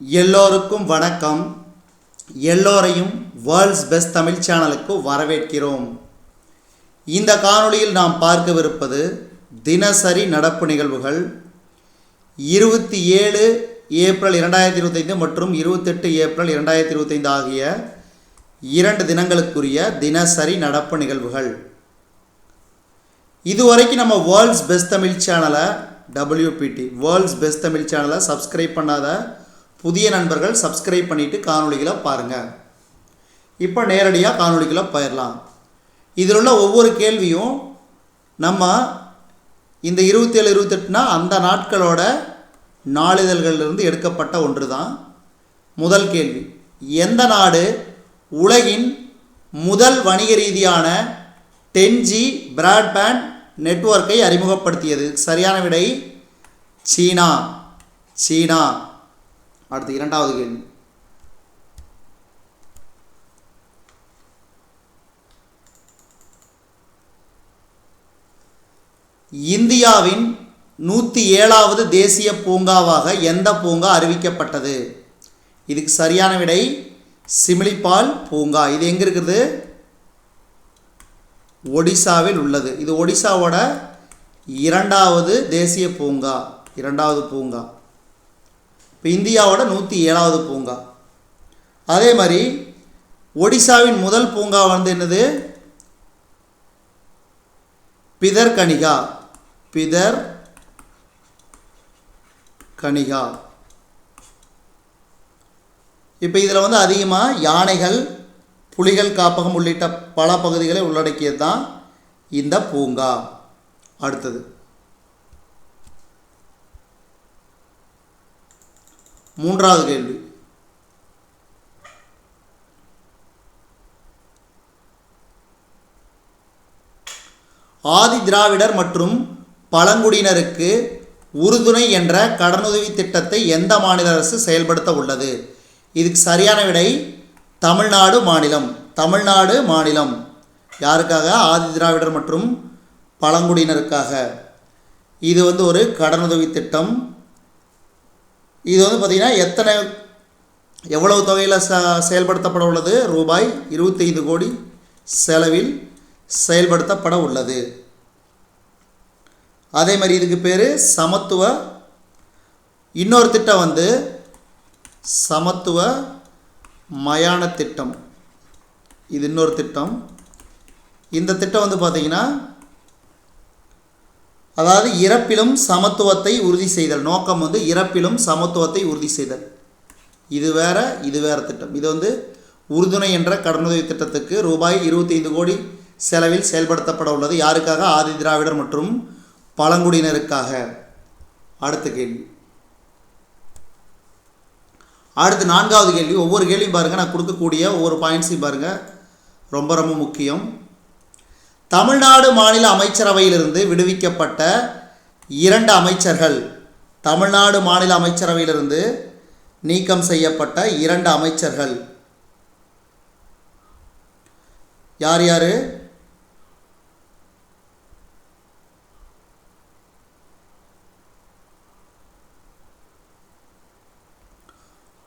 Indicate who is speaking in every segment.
Speaker 1: எல்லோருக்கும் வணக்கம். எல்லோரையும் வேர்ல்ட்ஸ் பெஸ்ட் தமிழ் சேனலுக்கு வரவேற்கிறோம். இந்த காணொளியில் நாம் பார்க்கவிருப்பது தினசரி நடப்பு நிகழ்வுகள் 27 ஏப்ரல் 2025 மற்றும் 28 ஏப்ரல் 2025 ஆகிய 2 தினங்களுக்குரிய தினசரி நடப்பு நிகழ்வுகள். இதுவரைக்கும் நம்ம வேர்ல்ட்ஸ் பெஸ்ட் தமிழ் சேனலை WPT வேர்ல்ட்ஸ் பெஸ்ட் தமிழ் சேனலை சப்ஸ்கிரைப் பண்ணாத புதிய நண்பர்கள் சப்ஸ்கிரைப் பண்ணிவிட்டு காணொளிகளை பாருங்கள். இப்போ நேரடியாக காணொளிகளை போயிடலாம். இதில் உள்ள ஒவ்வொரு கேள்வியும் நம்ம இந்த 27 28னா அந்த நாட்களோட நாளிதழ்களிலிருந்து எடுக்கப்பட்ட ஒன்று தான். முதல் கேள்வி, எந்த நாடு உலகின் முதல் வணிக ரீதியான 10G பிராட்பேண்ட் நெட்வொர்க்கை அறிமுகப்படுத்தியது? சரியான விடை சீனா. சீனா. அடுத்து இரண்டாவது கேள்வி, இந்தியாவின் 107வது தேசிய பூங்காவாக எந்த பூங்கா அறிவிக்கப்பட்டது? இதுக்கு சரியான விடை சிமிலிபால் பூங்கா. இது எங்கே இருக்குது? ஒடிசாவில் உள்ளது. இது ஒடிசாவோட இரண்டாவது தேசிய பூங்கா, இரண்டாவது பூங்கா. இப்போ இந்தியாவோட 107வது பூங்கா. அதே மாதிரி ஒடிசாவின் முதல் பூங்கா வந்து என்னது? பிதர்கனிகா. பிதர்கனிகா. இப்போ இதில் வந்து அதிகமாக யானைகள், புலிகள் காப்பகம் உள்ளிட்ட பல பகுதிகளை உள்ளடக்கியது தான் இந்த பூங்கா. அடுத்தது மூன்றாவது கேள்வி, ஆதி திராவிடர் மற்றும் பழங்குடியினருக்கு உறுதுணை என்ற கடனுதவி திட்டத்தை எந்த மாநில அரசு செயல்படுத்த உள்ளது? இதுக்கு சரியான விடை தமிழ்நாடு மாநிலம். தமிழ்நாடு மாநிலம். யாருக்காக? ஆதி திராவிடர் மற்றும் பழங்குடியினருக்காக. இது வந்து ஒரு கடனுதவி திட்டம். இது வந்து பார்த்திங்கன்னா எவ்வளவு தொகையில் செயல்படுத்தப்பட உள்ளது? ரூபாய் 25 கோடி செலவில் செயல்படுத்தப்பட உள்ளது. அதே மாதிரி இதுக்கு பேர் சமத்துவ, இன்னொரு திட்டம் வந்து சமத்துவ மயான திட்டம். இது இன்னொரு திட்டம். இந்த திட்டம் வந்து பார்த்திங்கன்னா அதாவது இறப்பிலும் சமத்துவத்தை உறுதி செய்தல். நோக்கம் வந்து இறப்பிலும் சமத்துவத்தை உறுதி செய்தல். இது வேற, இது வேறு திட்டம். இது வந்து உறுதுணை என்ற கடனுதவி திட்டத்துக்கு ரூபாய் 25 கோடி செலவில் செயல்படுத்தப்பட உள்ளது. யாருக்காக? ஆதி திராவிடர் மற்றும் பழங்குடியினருக்காக. அடுத்த கேள்வி, அடுத்து நான்காவது கேள்வி. ஒவ்வொரு கேள்வியும் பாருங்கள், நான் கொடுக்கக்கூடிய ஒவ்வொரு பாயிண்ட்ஸையும் பாருங்கள், ரொம்ப ரொம்ப முக்கியம். தமிழ்நாடு மாநில அமைச்சரவையிலிருந்து விடுவிக்கப்பட்ட 2 அமைச்சர்கள். தமிழ்நாடு மாநில அமைச்சரவையிலிருந்து நீக்கம் செய்யப்பட்ட 2 அமைச்சர்கள் யார் யார்?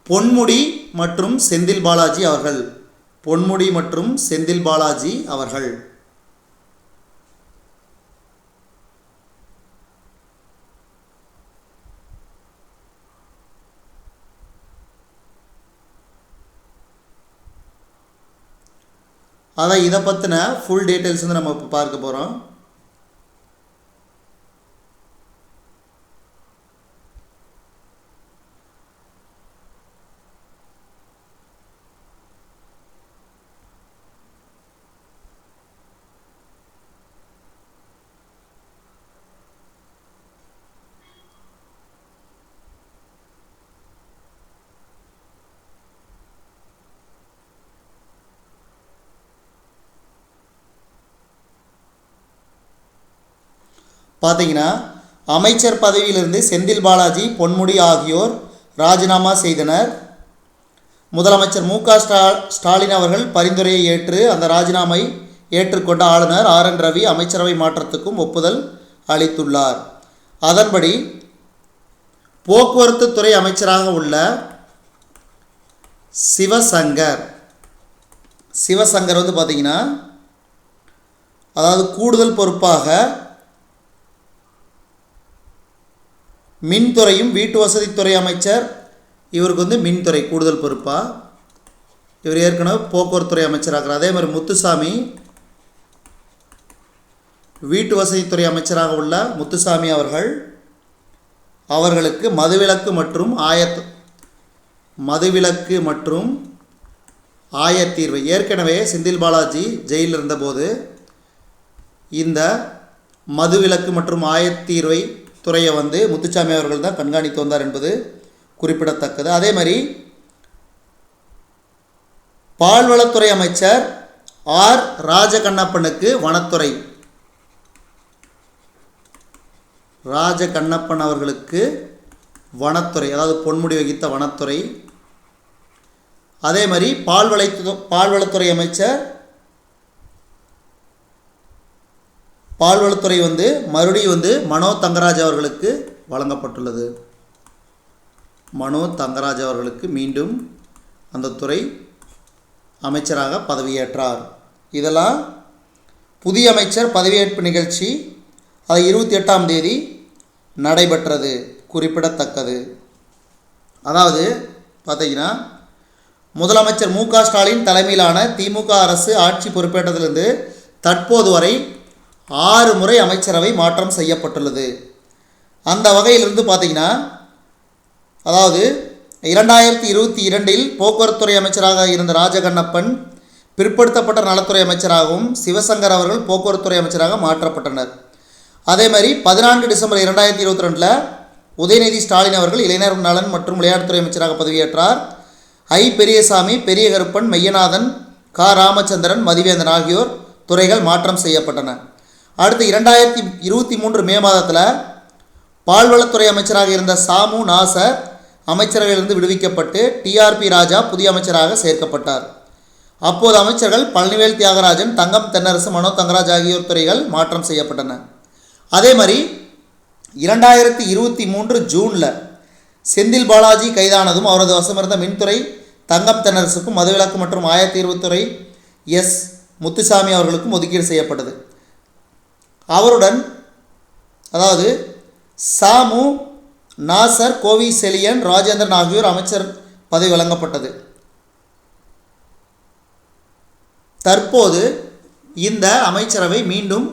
Speaker 1: பொன்முடி மற்றும் செந்தில் பாலாஜி அவர்கள். பொன்முடி மற்றும் செந்தில் பாலாஜி அவர்கள். அதான் இதை பற்றின ஃபுல் டீட்டெயில்ஸ் வந்து நம்ம இப்போ பார்க்க போகிறோம். பார்த்தீங்கன்னா அமைச்சர் பதவியிலிருந்து செந்தில் பாலாஜி, பொன்முடி ஆகியோர் ராஜினாமா செய்தனர். முதலமைச்சர் மு.க. ஸ்டாலின் அவர்கள் பரிந்துரையை ஏற்று அந்த ராஜினாமை ஏற்றுக்கொண்ட ஆளுநர் RN ரவி அமைச்சரவை மாற்றத்துக்கும் ஒப்புதல் அளித்துள்ளார். அதன்படி போக்குவரத்து துறை அமைச்சராக உள்ள சிவசங்கர். சிவசங்கர் வந்து பார்த்தீங்கன்னா அதாவது கூடுதல் பொறுப்பாக மின்துறையும் வீட்டு வசதித்துறை அமைச்சர். இவருக்கு வந்து மின்துறை கூடுதல் பொறுப்பாக. இவர் ஏற்கனவே போக்குவரத்துறை அமைச்சராகிறார். அதே மாதிரி முத்துசாமி வீட்டு வசதித்துறை அமைச்சராக உள்ள முத்துசாமி அவர்களுக்கு மதுவிலக்கு மற்றும் ஆயத்தீர்வை ஏற்கனவே செந்தில் பாலாஜி ஜெயிலில் இருந்தபோது இந்த மதுவிலக்கு மற்றும் ஆயத்தீர்வை துறையை வந்து முத்துசாமி அவர்கள் தான் கண்காணித்து வந்தார் என்பது குறிப்பிடத்தக்கது. அதே மாதிரி பால்வளத்துறை அமைச்சர் ஆர் ராஜகண்ணப்பனுக்கு வனத்துறை. ராஜகண்ணப்பன் அவர்களுக்கு வனத்துறை, அதாவது பொன்முடி வகித்த வனத்துறை. அதே மாதிரி பால்வளத்துறை அமைச்சர் பால்வளத்துறை வந்து மறுபடியும் வந்து மனோ தங்கராஜ் அவர்களுக்கு வழங்கப்பட்டுள்ளது. மனோ தங்கராஜ் அவர்களுக்கு மீண்டும் அந்த துறை அமைச்சராக பதவியேற்றார். இதெல்லாம் புதிய அமைச்சர் பதவியேற்பு நிகழ்ச்சி அது 28ஆம் தேதி நடைபெற்றது, குறிப்பிடத்தக்கது. அதாவது பார்த்தீங்கன்னா முதலமைச்சர் மு க ஸ்டாலின் தலைமையிலான திமுக அரசு ஆட்சி பொறுப்பேற்றதிலிருந்து தற்போது வரை 6 முறை அமைச்சரவை மாற்றம் செய்யப்பட்டுள்ளது. அந்த வகையிலிருந்து பார்த்தீங்கன்னா அதாவது 2022இல் போக்குவரத்துறை அமைச்சராக இருந்த ராஜகண்ணப்பன் பிற்படுத்தப்பட்ட நலத்துறை அமைச்சராகவும் சிவசங்கர் அவர்கள் போக்குவரத்துறை அமைச்சராக மாற்றப்பட்டனர். அதே மாதிரி 14 டிசம்பர் 2022 உதயநிதி ஸ்டாலின் அவர்கள் இளைஞர் நலன் மற்றும் விளையாட்டுத்துறை அமைச்சராக பதவியேற்றார். ஐ பெரியசாமி, பெரிய கருப்பன், மெய்யநாதன், க ராமச்சந்திரன், மதிவேந்தன் ஆகியோர் துறைகள் மாற்றம் செய்யப்பட்டன. அடுத்து 2023 மே மாதத்தில் பால்வளத்துறை அமைச்சராக இருந்த சாமு நாசர் அமைச்சரவையிலிருந்து விடுவிக்கப்பட்டு டிஆர்பி ராஜா புதிய அமைச்சராக சேர்க்கப்பட்டார். அப்போது அமைச்சர்கள் பழனிவேல் தியாகராஜன், தங்கம் தென்னரசு, மனோ தங்கராஜ் ஆகியோர் துறைகள் மாற்றம் செய்யப்பட்டன. அதே மாதிரி 2023 ஜூனில் செந்தில் பாலாஜி கைதானதும் அவரது வசமிருந்த மின்துறை தங்கம் தென்னரசுக்கும் மதுவிலக்கு மற்றும் ஆயத்தீர்வுத்துறை எஸ் முத்துசாமி அவர்களுக்கும் ஒதுக்கீடு செய்யப்பட்டது. அவருடன் அதாவது சாமு நாசர், கோவி செலியன், ராஜேந்திரன் ஆகியோர் அமைச்சர் பதவி வழங்கப்பட்டது. தற்போது இந்த அமைச்சரவை மீண்டும்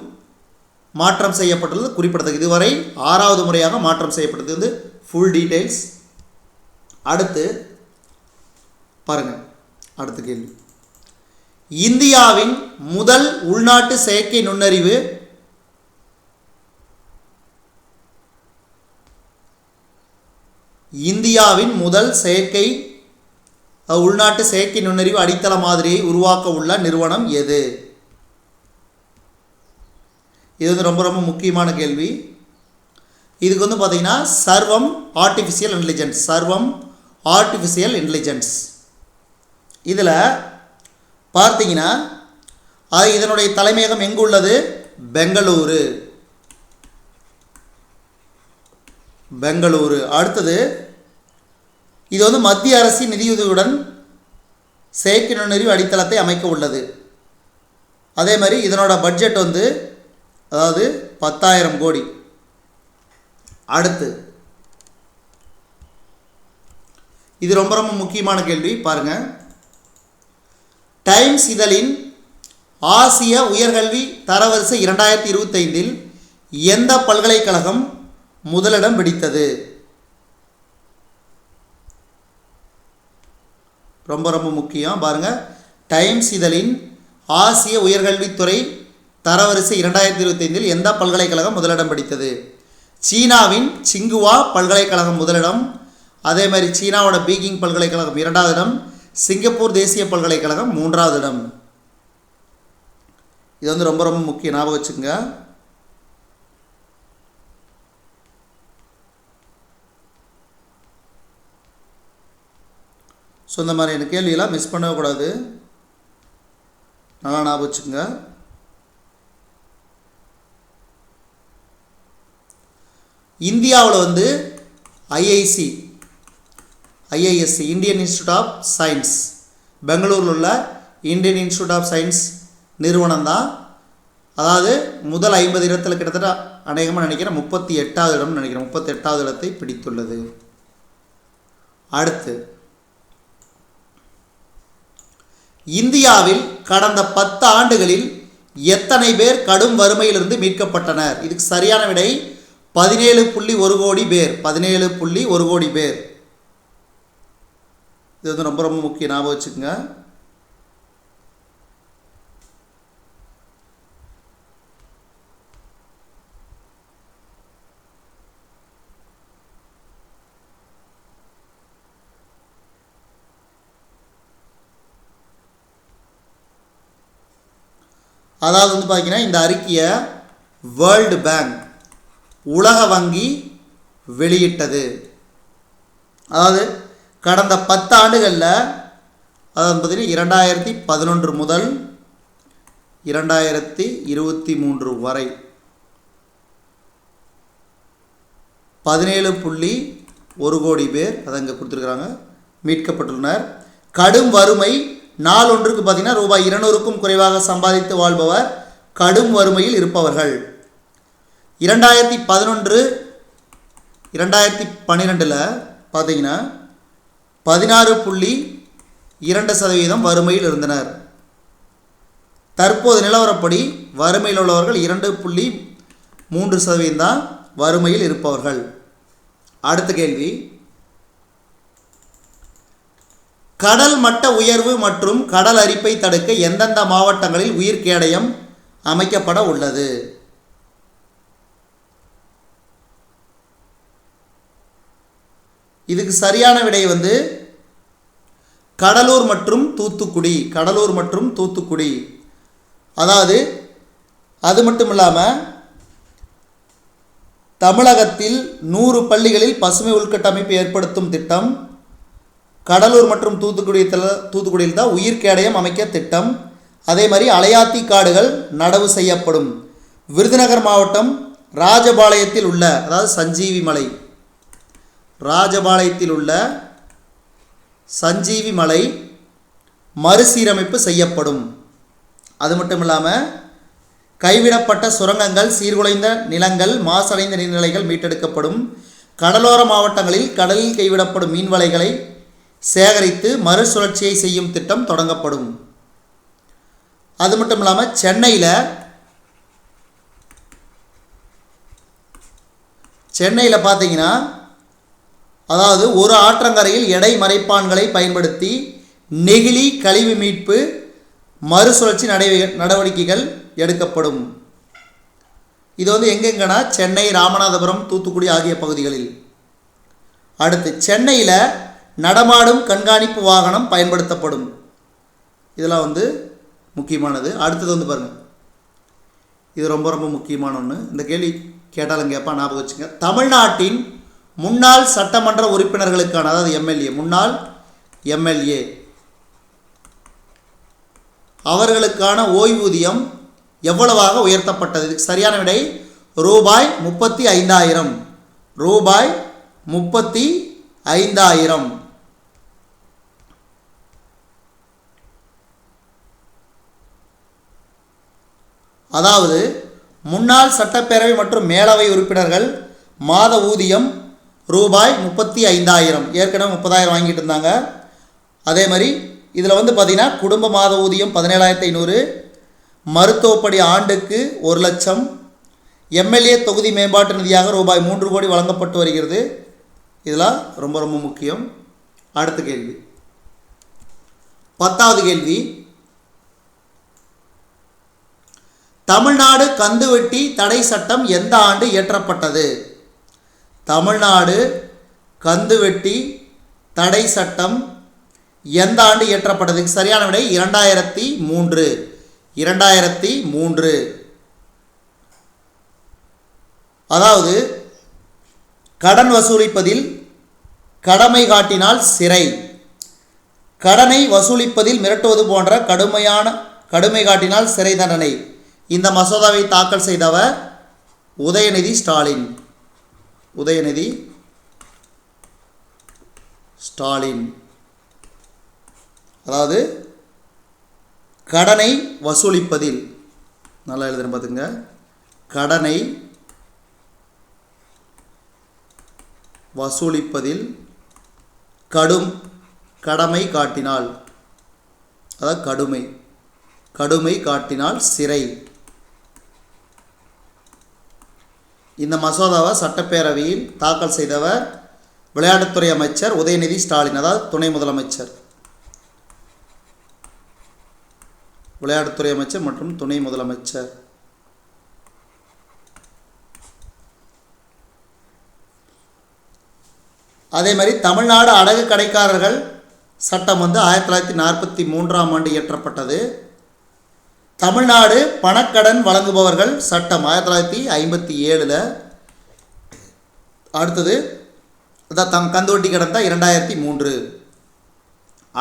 Speaker 1: மாற்றம் செய்யப்பட்டுள்ளது, குறிப்பிடத்தக்கது. இதுவரை 6வது முறையாக மாற்றம் செய்யப்பட்டது. வந்து ஃபுல் டீட்டெயில்ஸ். அடுத்து பாருங்கள், அடுத்த கேள்வி. இந்தியாவின் முதல் உள்நாட்டு செயற்கை நுண்ணறிவு உள்நாட்டு செயற்கை நுண்ணறிவு அடித்தள மாதிரியை உருவாக்க உள்ள நிறுவனம் எது? இது வந்து ரொம்ப ரொம்ப முக்கியமான கேள்வி. இதுக்கு வந்து பார்த்தீங்கன்னா சர்வம் ஆர்டிஃபிஷியல் இன்டெலிஜென்ஸ். இதில் பார்த்தீங்கன்னா இதனுடைய தலைமையகம் எங்கு உள்ளது? பெங்களூரு. அடுத்தது இது வந்து மத்திய அரசின் நிதியுதவியுடன் செயற்கை நுண்ணறிவு அடித்தளத்தை அமைக்க உள்ளது. அதே மாதிரி இதனோட பட்ஜெட் வந்து அதாவது 10,000 கோடி. அடுத்து இது ரொம்ப ரொம்ப முக்கியமான கேள்வி, பாருங்க. டைம்ஸ் இதழின் ஆசிய உயர்கல்வி தரவரிசை 2025இல் எந்த பல்கலைக்கழகம் முதலிடம் பிடித்தது? ரொம்ப ரொம்ப முக்கியம், பாருங்க. டைம்ஸ் இதழின் ஆசிய உயர்கல்வித்துறை தரவரிசை 2025இல் எந்த பல்கலைக்கழகம் முதலிடம் பிடித்தது? சீனாவின் சிங்குவா பல்கலைக்கழகம் முதலிடம். அதே மாதிரி சீனாவோட பீகிங் பல்கலைக்கழகம் 2வது இடம். சிங்கப்பூர் தேசிய பல்கலைக்கழகம் 3வது இடம். இது வந்து ரொம்ப ரொம்ப முக்கியம், ஞாபகம் வச்சுக்கோங்க. ஸோ இந்த மாதிரியான கேள்வியெல்லாம் மிஸ் பண்ணக்கூடாது, நல்லா ஞாபகம் வச்சுக்கோங்க. இந்தியாவில் வந்து IIC IISc Indian Institute of Science, பெங்களூரில் உள்ள இந்தியன் இன்ஸ்டியூட் ஆஃப் சயின்ஸ் நிறுவனம் தான். அதாவது முதல் 50 இடத்துல கிட்டத்தட்ட அநேகமாக நினைக்கிறேன் 38வது இடம் நினைக்கிறேன், 38வது இடத்தை பிடித்துள்ளது. அடுத்து, இந்தியாவில் கடந்த 10 ஆண்டுகளில் எத்தனை பேர் கடும் வறுமையிலிருந்து மீட்கப்பட்டனர்? இதுக்கு சரியான விடை 17.1 கோடி பேர். 17.1 கோடி பேர். இது வந்து ரொம்ப ரொம்ப முக்கிய, ஞாபகம் வச்சுக்கோங்க. அதாவது வந்து பார்த்தீங்கன்னா இந்த அறிக்கையை வேர்ல்டு பேங்க், உலக வங்கி வெளியிட்டது. அதாவது கடந்த 10 ஆண்டுகளில், அதாவது பார்த்தீங்கன்னா 2011 முதல் 2023 வரை 17.1 கோடி பேர், அதை இங்கே கொடுத்துருக்குறாங்க, மீட்கப்பட்டுள்ளனர். கடும் வறுமை நாள் ஒன்றுக்கு பார்த்தீங்கன்னா ரூபாய் 200க்கும் குறைவாக சம்பாதித்து வாழ்பவர் கடும் வறுமையில் இருப்பவர்கள். 2012 பார்த்தீங்கன்னா 16.2% வறுமையில் இருந்தனர். தற்போது நிலவரப்படி வறுமையில் உள்ளவர்கள் 2.3% தான் வறுமையில் இருப்பவர்கள். அடுத்த கேள்வி, கடல் மட்ட உயர்வு மற்றும் கடல் அரிப்பை தடுக்க எந்தெந்த மாவட்டங்களில் உயிர் கேடயம் அமைக்கப்பட உள்ளது? இதுக்கு சரியான விடை வந்து கடலூர் மற்றும் தூத்துக்குடி. கடலூர் மற்றும் தூத்துக்குடி. அதாவது அது மட்டும் இல்லாமல் தமிழகத்தில் 100 பள்ளிகளில் பசுமை உள்கட்டமைப்பு ஏற்படுத்தும் திட்டம் கடலூர் மற்றும் தூத்துக்குடியில் தான் உயிர் கேடயம் அமைக்க திட்டம். அதே மாதிரி அலையாத்தி காடுகள் நடவு செய்யப்படும். விருதுநகர் மாவட்டம் ராஜபாளையத்தில் உள்ள, அதாவது சஞ்சீவி மலை, ராஜபாளையத்தில் உள்ள சஞ்சீவி மலை மறுசீரமைப்பு செய்யப்படும். அது மட்டும் இல்லாமல் கைவிடப்பட்ட சுரங்கங்கள், சீர்குலைந்த நிலங்கள், மாசடைந்த நீர்நிலைகள் மீட்டெடுக்கப்படும். கடலோர மாவட்டங்களில் கடலில் கைவிடப்படும் மீன்வலைகளை சேகரித்து மறுசுழற்சியை செய்யும் திட்டம் தொடங்கப்படும். அது மட்டும் இல்லாமல் சென்னையில் பார்த்தீங்கன்னா, அதாவது ஒரு ஆற்றங்கரையில் எடை மறைப்பான்களை பயன்படுத்தி நெகிழி கழிவு மீட்பு மறுசுழற்சி நடவடிக்கைகள் எடுக்கப்படும். இது வந்து எங்கெங்கன்னா சென்னை, ராமநாதபுரம், தூத்துக்குடி ஆகிய பகுதிகளில். அடுத்து, சென்னையில் நடமாடும் கண்காணிப்பு வாகனம் பயன்படுத்தப்படும். இதெல்லாம் வந்து முக்கியமானது. அடுத்தது வந்து பாருங்கள், இது ரொம்ப ரொம்ப முக்கியமான ஒன்று. இந்த கேள்வி கேட்டாலும் கேட்பா, ஞாபகம் வச்சுங்க. தமிழ்நாட்டின் முன்னாள் சட்டமன்ற உறுப்பினர்களுக்கான, அதாவது எம்எல்ஏ, முன்னாள் எம்எல்ஏ அவர்களுக்கான ஓய்வூதியம் எவ்வளவாக உயர்த்தப்பட்டது? இதுக்கு சரியான விடை ரூபாய் 35,000. ரூபாய் 35,000. அதாவது முன்னாள் சட்டப்பேரவை மற்றும் மேலவை உறுப்பினர்கள் மாத ஊதியம் ரூபாய் 35,000. ஏற்கனவே 30,000 வாங்கிட்டு இருந்தாங்க. அதே மாதிரி இதில் வந்து பார்த்திங்கன்னா குடும்ப மாத ஊதியம் 17,500, மருத்துவப்படி ஆண்டுக்கு 1,00,000, எம்எல்ஏ தொகுதி மேம்பாட்டு நிதியாக ரூபாய் 3 கோடி வழங்கப்பட்டு வருகிறது. இதெல்லாம் ரொம்ப ரொம்ப முக்கியம். அடுத்த கேள்வி, 10வது கேள்வி, தமிழ்நாடு கந்துவட்டி தடை சட்டம் எந்த ஆண்டு இயற்றப்பட்டது? தமிழ்நாடு கந்துவட்டி தடை சட்டம் எந்த ஆண்டு இயற்றப்பட்டது? சரியான விடை 2003. 2003. அதாவது கடன் வசூலிப்பதில் கடமை காட்டினால் சிறை, கடனை வசூலிப்பதில் மிரட்டுவது போன்ற கடுமை காட்டினால் சிறை தண்டனை. இந்த மசோதாவை தாக்கல் செய்தவர் உதயநிதி ஸ்டாலின். உதயநிதி ஸ்டாலின். அதாவது கடனை வசூலிப்பதில், நல்லா எழுதுறேன் பார்த்துங்க, கடனை வசூலிப்பதில் கடமை காட்டினால், அதாவது கடுமை காட்டினால் சிறை. இந்த மசோதாவை சட்டப்பேரவையில் தாக்கல் செய்தவர் விளையாட்டுத்துறை அமைச்சர் உதயநிதி ஸ்டாலின், அதாவது துணை முதலமைச்சர், விளையாட்டுத்துறை அமைச்சர் மற்றும் துணை முதலமைச்சர். அதே மாதிரி தமிழ்நாடு அடகு கடைக்காரர்கள் சட்டம் 1943ஆம் ஆண்டு இயற்றப்பட்டது. தமிழ்நாடு பணக்கடன் வழங்குபவர்கள் சட்டம் 1957. அடுத்தது கந்துவட்டி கடன் தான் 2003.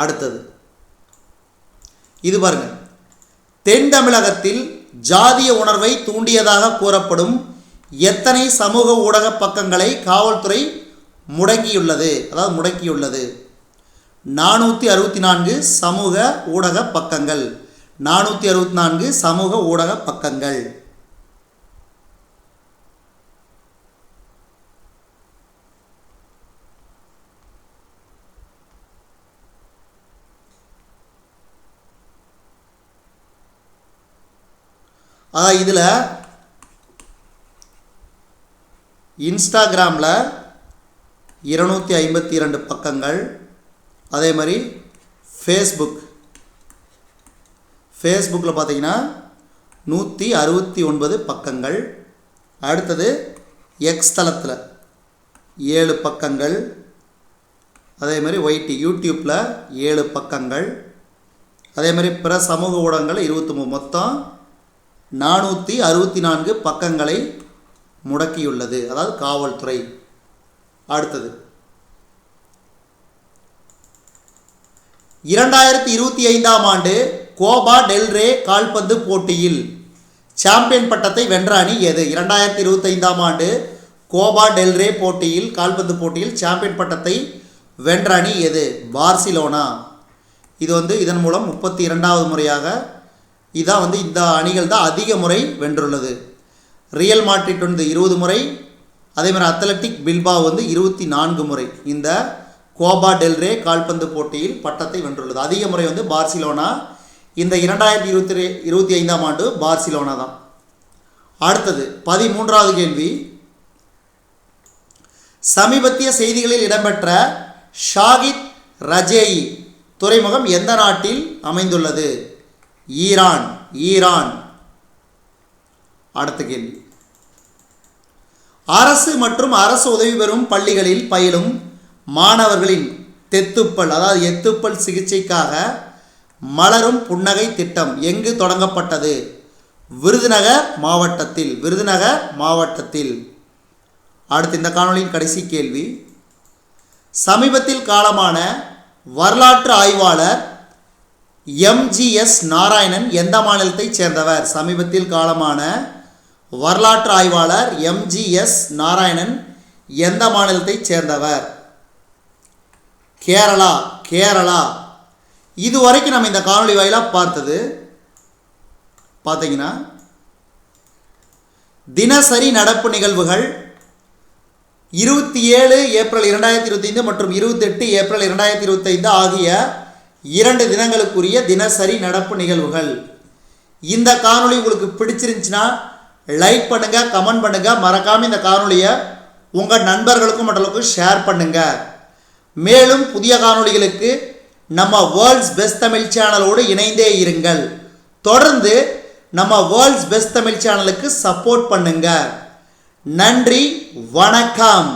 Speaker 1: அடுத்தது இது பாருங்க, தென் தமிழகத்தில் ஜாதிய உணர்வை தூண்டியதாக கூறப்படும் எத்தனை சமூக ஊடக பக்கங்களை காவல்துறை முடக்கியுள்ளது? 464 சமூக ஊடக பக்கங்கள். 464 சமூக ஊடக பக்கங்கள். இதில் இன்ஸ்டாகிராமில் 252 பக்கங்கள். அதே மாதிரி ஃபேஸ்புக்கில் பார்த்தீங்கன்னா 169 பக்கங்கள். அடுத்தது எக்ஸ் தளத்தில் 7 பக்கங்கள். அதே மாதிரி யூடியூப்பில் 7 பக்கங்கள். அதே மாதிரி பிற சமூக ஊடகங்கள் 23. மொத்தம் 464 பக்கங்களை முடக்கியுள்ளது, அதாவது காவல்துறை. அடுத்தது 2025ஆம் ஆண்டு கோபா டெல் ரே கால்பந்து போட்டியில் சாம்பியன் பட்டத்தை வென்ற அணி எது? 2025ஆம் ஆண்டு கோபா டெல் ரே போட்டியில் கால்பந்து போட்டியில் சாம்பியன் பட்டத்தை வென்ற அணி எது? பார்சிலோனா. இது இதன் மூலம் 32வது முறையாக இதான் இந்த அணிகள் தான் அதிக முறை வென்றுள்ளது. ரியல் மாட்ரிட் 20 முறை, அதே மாதிரி அத்லெட்டிக் பில்பாவ் 24 முறை இந்த கோபா டெல் ரே கால்பந்து போட்டியில் பட்டத்தை வென்றுள்ளது. அதிக முறை பார்சிலோனா. இந்த 2025ஆம் ஆண்டு பார்சிலோனா தான். அடுத்தது 13வது கேள்வி, சமீபத்திய செய்திகளில் இடம்பெற்ற ஷாகித் ரஜேயி துறைமுகம் எந்த நாட்டில் அமைந்துள்ளது? ஈரான். அடுத்த கேள்வி, அரசு மற்றும் அரசு உதவி பெறும் பள்ளிகளில் பயிலும் மாணவர்களின் தெத்துப்பல், அதாவது எத்துப்பல் சிகிச்சைக்காக மலரும் புன்னகை திட்டம் எங்கு தொடங்கப்பட்டது? விருதுநகர் மாவட்டத்தில். அடுத்து இந்த காணொளியின் கடைசி கேள்வி, சமீபத்தில் காலமான வரலாற்று ஆய்வாளர் MGS நாராயணன் எந்த மாநிலத்தைச் சேர்ந்தவர்? சமீபத்தில் காலமான வரலாற்று ஆய்வாளர் MGS நாராயணன் எந்த மாநிலத்தைச் சேர்ந்தவர்? கேரளா. இதுவரைக்கும் நம்ம இந்த காணொளி வாயிலாக பார்த்தீங்கன்னா தினசரி நடப்பு நிகழ்வுகள் 27 ஏப்ரல் 2025 மற்றும் 28 ஏப்ரல் 2025 ஆகிய 2 தினங்களுக்குரிய தினசரி நடப்பு நிகழ்வுகள். இந்த காணொளி உங்களுக்கு பிடிச்சிருந்துச்சுன்னா லைக் பண்ணுங்க, கமெண்ட் பண்ணுங்க, மறக்காம இந்த காணொளியை உங்கள் நண்பர்களுக்கும் மற்றவர்களுக்கும் ஷேர் பண்ணுங்க. மேலும் புதிய காணொளிகளுக்கு நம்ம வேர்ல்ட்ஸ் பெஸ்ட் தமிழ் சேனலோடு இணைந்தே இருங்கள். தொடர்ந்து நம்ம வேர்ல்ட்ஸ் பெஸ்ட் தமிழ் சேனலுக்கு சப்போர்ட் பண்ணுங்க. நன்றி, வணக்கம்.